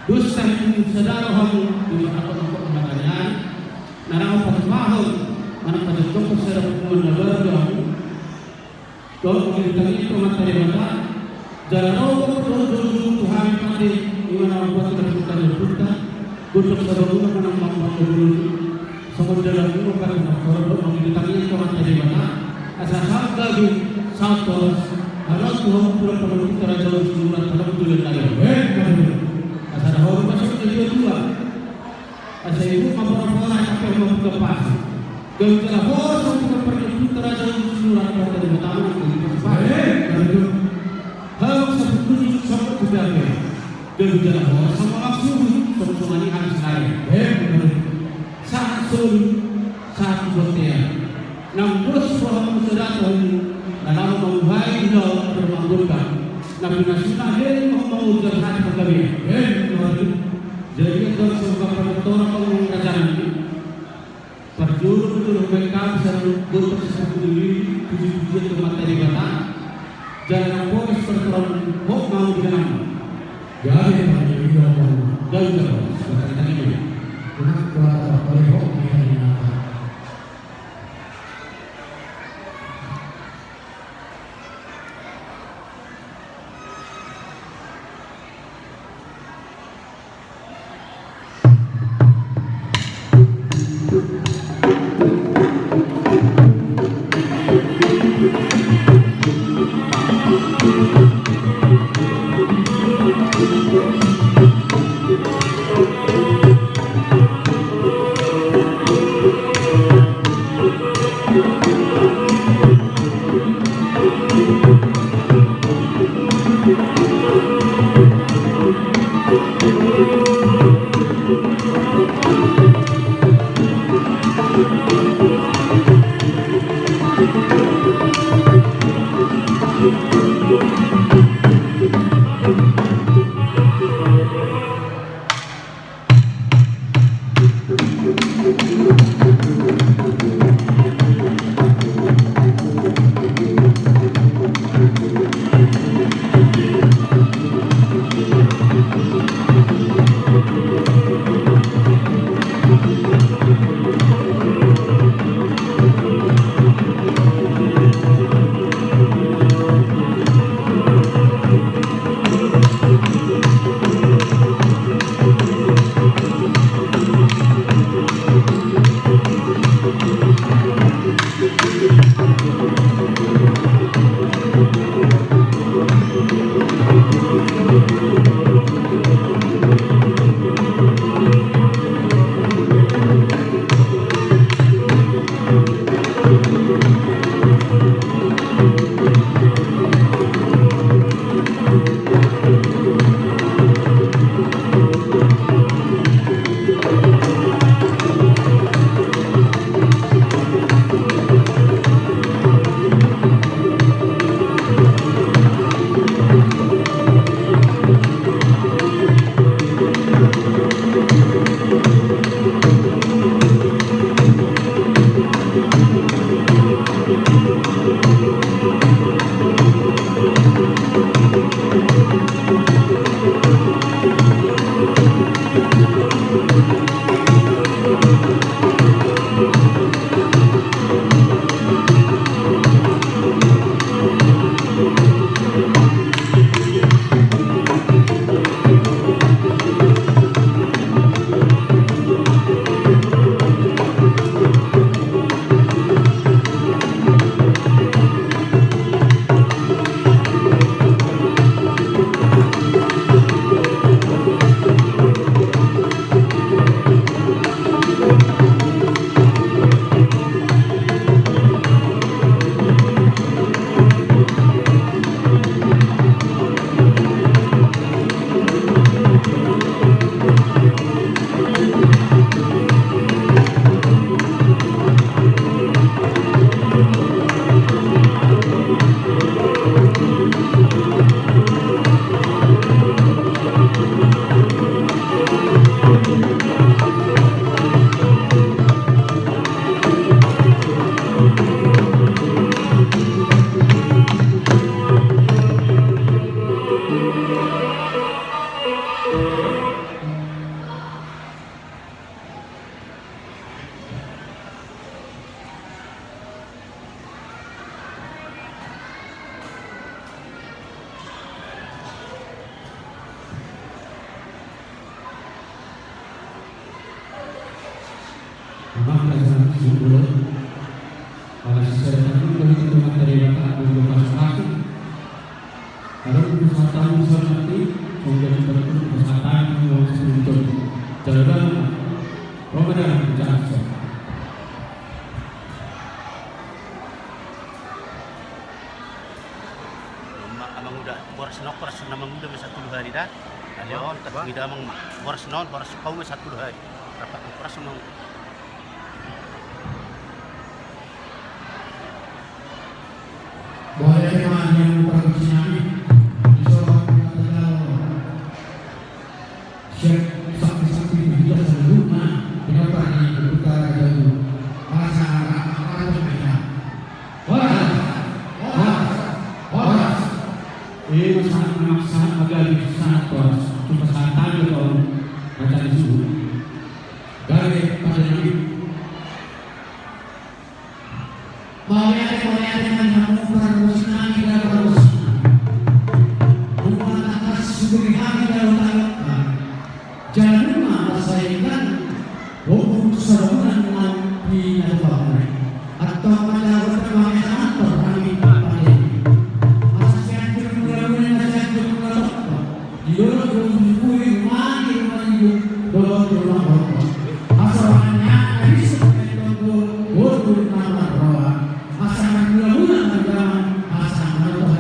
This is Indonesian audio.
Dusta saudara hamu di mana kau kemarin, narang pasmahul, mana pada toko serap menawar hamu, kau mengintai kau materi mata, jalan kau Tuhan pasti di mana buat kita berputar, untuk sebelum mana mampu dulu, sebelum dalam rumah karena kau mengintai kau materi mata, asal lagi satu harus Tuhan perlu kita jauh jumlah dalam tujuan lain. Asal orang masuk ke dua, asal ibu orang apa yang mau kepas, kalau orang untuk pergi teraja surat dari pertama itu harus sebetulnya sampai kemudian, kalau orang sama langsung semua ini harus lain, sangat sulit, sangat berbeda. Namun orang sedang dalam menguasai dalam bermangkulkan. Nabi Nasional dia mau jahat berkali, jadi kalau sebuah peraturan kalau kerajaan ini berjuru untuk mereka bisa untuk sesuatu tujuan tempat dari kata jangan polis peraturan mau di dalam jadi banyak dan seperti ini kenapa boleh di dalam maka sangat syukur pada sesuatu itu materi bakat untuk masyarakat harus kesehatan seperti menjadi bentuk kesehatan yang muncul jalan program jasa. Amang udah boras nokor senamang udah satu hari dah. Alion tak tidak amang boras non boras kau satu hari. Rapat boras amang. Boleh teman yang berkesini di seorang sakti-sakti kita sebelumnya kenapa di utara jauh masa arah mereka waras ini sangat memaksa agar sangat waras cuma saat tadi kalau baca di suhu dari pada nabi boleh teman yang berkesini kita berkesini rumah atas subri hari dalam tangan jangan lupa selesaikan hukum sebulan di Al-Fatihah atau pada waktu yang terkami pada ini. Asal jumlah di dalam buku mandi dalam asalnya bisa untuk nama roh asal bulan asal bulan